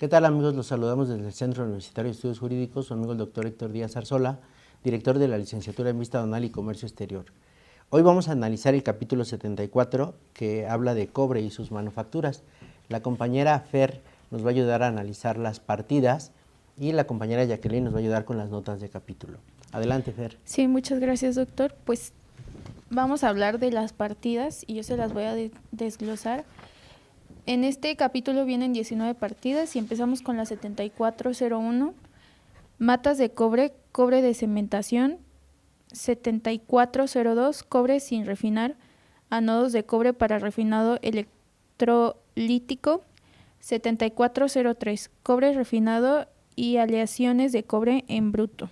¿Qué tal, amigos? Los saludamos desde el Centro Universitario de Estudios Jurídicos, su amigo el doctor Héctor Díaz Arzola, director de la licenciatura en Vista Aduanal y Comercio Exterior. Hoy vamos a analizar el capítulo 74 que habla de cobre y sus manufacturas. La compañera Fer nos va a ayudar a analizar las partidas y la compañera Jacqueline nos va a ayudar con las notas de capítulo. Adelante, Fer. Sí, muchas gracias, doctor. Pues vamos a hablar de las partidas y yo se las voy a desglosar. En este capítulo vienen 19 partidas y empezamos con la 7401, matas de cobre, cobre de cementación, 7402, cobre sin refinar, anodos de cobre para refinado electrolítico, 7403, cobre refinado y aleaciones de cobre en bruto,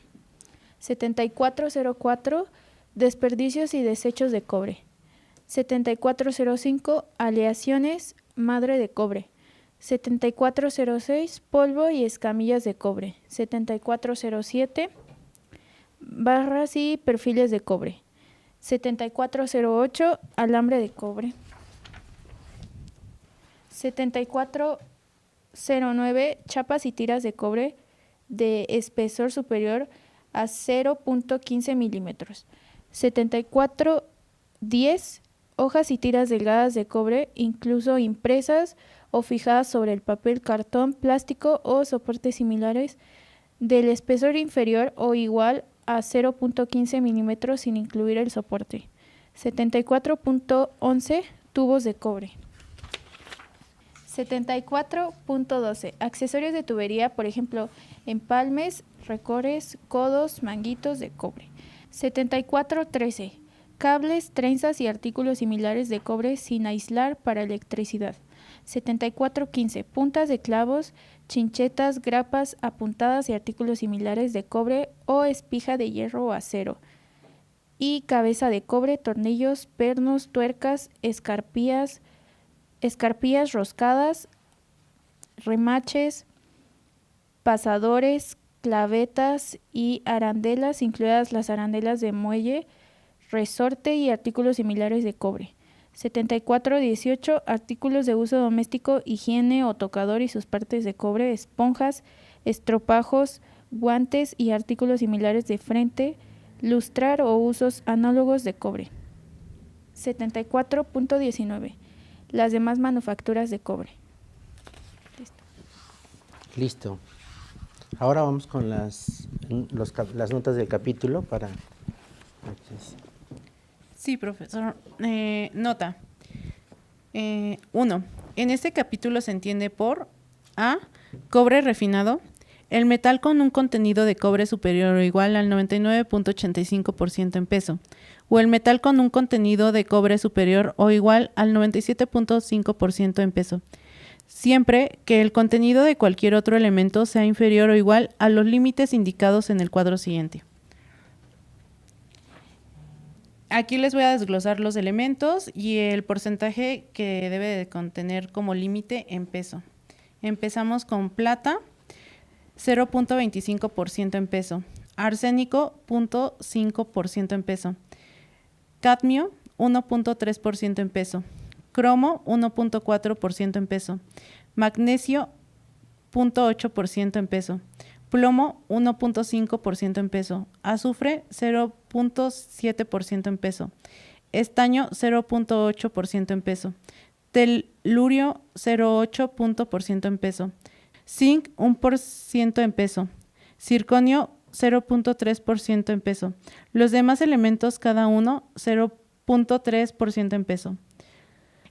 7404, desperdicios y desechos de cobre, 7405, aleaciones madre de cobre, 7406, polvo y escamillas de cobre, 7407, barras y perfiles de cobre, 7408, alambre de cobre, 7409, chapas y tiras de cobre de espesor superior a 0.15 milímetros, 7410, hojas y tiras delgadas de cobre, incluso impresas o fijadas sobre el papel, cartón, plástico o soportes similares del espesor inferior o igual a 0.15 milímetros sin incluir el soporte. 74.11, tubos de cobre. 74.12, accesorios de tubería, por ejemplo, empalmes, recores, codos, manguitos de cobre. 74.13, cables, trenzas y artículos similares de cobre sin aislar para electricidad. 74.15, puntas de clavos, chinchetas, grapas apuntadas y artículos similares de cobre o espija de hierro o acero. Y cabeza de cobre, tornillos, pernos, tuercas, escarpías roscadas, remaches, pasadores, clavetas y arandelas, incluidas las arandelas de muelle, resorte y artículos similares de cobre. 74.18, artículos de uso doméstico, higiene o tocador y sus partes de cobre, esponjas, estropajos, guantes y artículos similares de frente, lustrar o usos análogos de cobre. 74.19, las demás manufacturas de cobre. Listo. Ahora vamos con las notas del capítulo para... Sí, profesor. Nota. 1. En este capítulo se entiende por A. Cobre refinado. El metal con un contenido de cobre superior o igual al 99.85% en peso. O el metal con un contenido de cobre superior o igual al 97.5% en peso. Siempre que el contenido de cualquier otro elemento sea inferior o igual a los límites indicados en el cuadro siguiente. Aquí les voy a desglosar los elementos y el porcentaje que debe de contener como límite en peso. Empezamos con plata, 0.25% en peso. Arsénico, 0.5% en peso. Cadmio, 1.3% en peso. Cromo, 1.4% en peso. Magnesio, 0.8% en peso. Plomo, 1.5% en peso. Azufre, 0.7% en peso. Estaño, 0.8% en peso. Telurio, 0.8% en peso. Zinc, 1% en peso. Circonio, 0.3% en peso. Los demás elementos, cada uno, 0.3% en peso.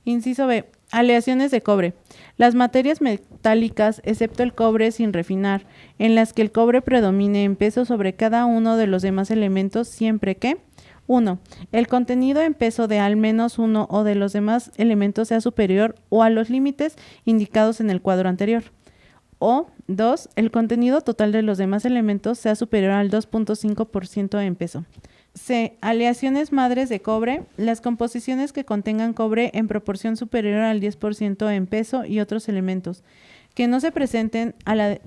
Inciso B. Aleaciones de cobre. Las materias metálicas, excepto el cobre sin refinar, en las que el cobre predomine en peso sobre cada uno de los demás elementos siempre que 1. El contenido en peso de al menos uno o de los demás elementos sea superior o a los límites indicados en el cuadro anterior. O 2. El contenido total de los demás elementos sea superior al 2.5% en peso. C. Aleaciones madres de cobre. Las composiciones que contengan cobre en proporción superior al 10% en peso y otros elementos que no se presenten a la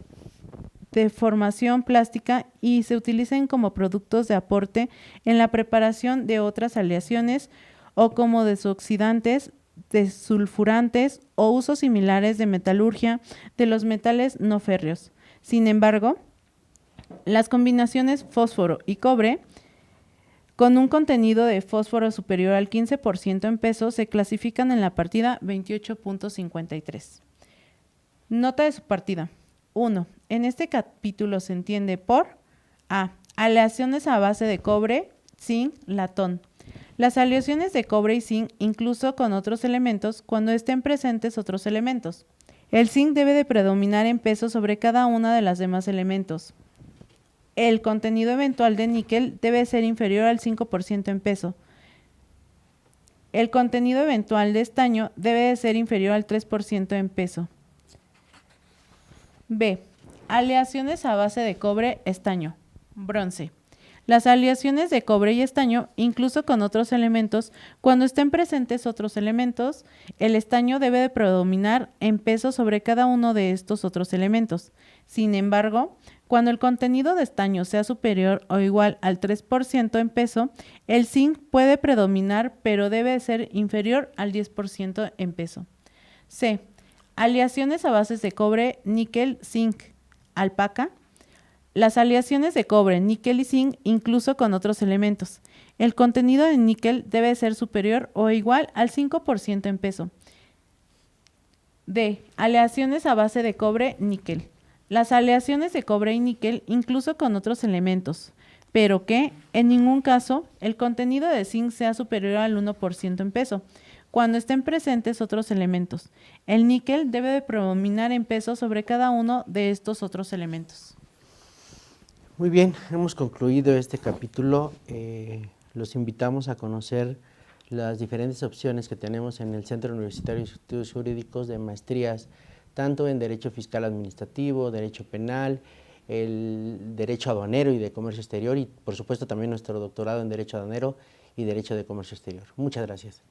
deformación plástica y se utilicen como productos de aporte en la preparación de otras aleaciones o como desoxidantes desulfurantes o usos similares de metalurgia de los metales no férreos. Sin embargo, las combinaciones fósforo y cobre con un contenido de fósforo superior al 15% en peso se clasifican en la partida 28.53. Nota de su partida. 1. En este capítulo se entiende por A. Aleaciones a base de cobre, zinc, latón. Las aleaciones de cobre y zinc incluso con otros elementos cuando estén presentes otros elementos. El zinc debe de predominar en peso sobre cada uno de los demás elementos. El contenido eventual de níquel debe ser inferior al 5% en peso. El contenido eventual de estaño debe de ser inferior al 3% en peso. B. Aleaciones a base de cobre, estaño, bronce. Las aleaciones de cobre y estaño, incluso con otros elementos, cuando estén presentes otros elementos, el estaño debe de predominar en peso sobre cada uno de estos otros elementos. Sin embargo, cuando el contenido de estaño sea superior o igual al 3% en peso, el zinc puede predominar, pero debe ser inferior al 10% en peso. C. Aleaciones a bases de cobre, níquel, zinc, alpaca. Las aleaciones de cobre, níquel y zinc, incluso con otros elementos. El contenido de níquel debe ser superior o igual al 5% en peso. D. Aleaciones a base de cobre, níquel. Las aleaciones de cobre y níquel, incluso con otros elementos, pero que, en ningún caso, el contenido de zinc sea superior al 1% en peso, cuando estén presentes otros elementos. El níquel debe de predominar en peso sobre cada uno de estos otros elementos. Muy bien, hemos concluido este capítulo. Los invitamos a conocer las diferentes opciones que tenemos en el Centro Universitario de Estudios Jurídicos de maestrías, tanto en Derecho Fiscal Administrativo, Derecho Penal, el Derecho Aduanero y de Comercio Exterior y, por supuesto, también nuestro doctorado en Derecho Aduanero y Derecho de Comercio Exterior. Muchas gracias.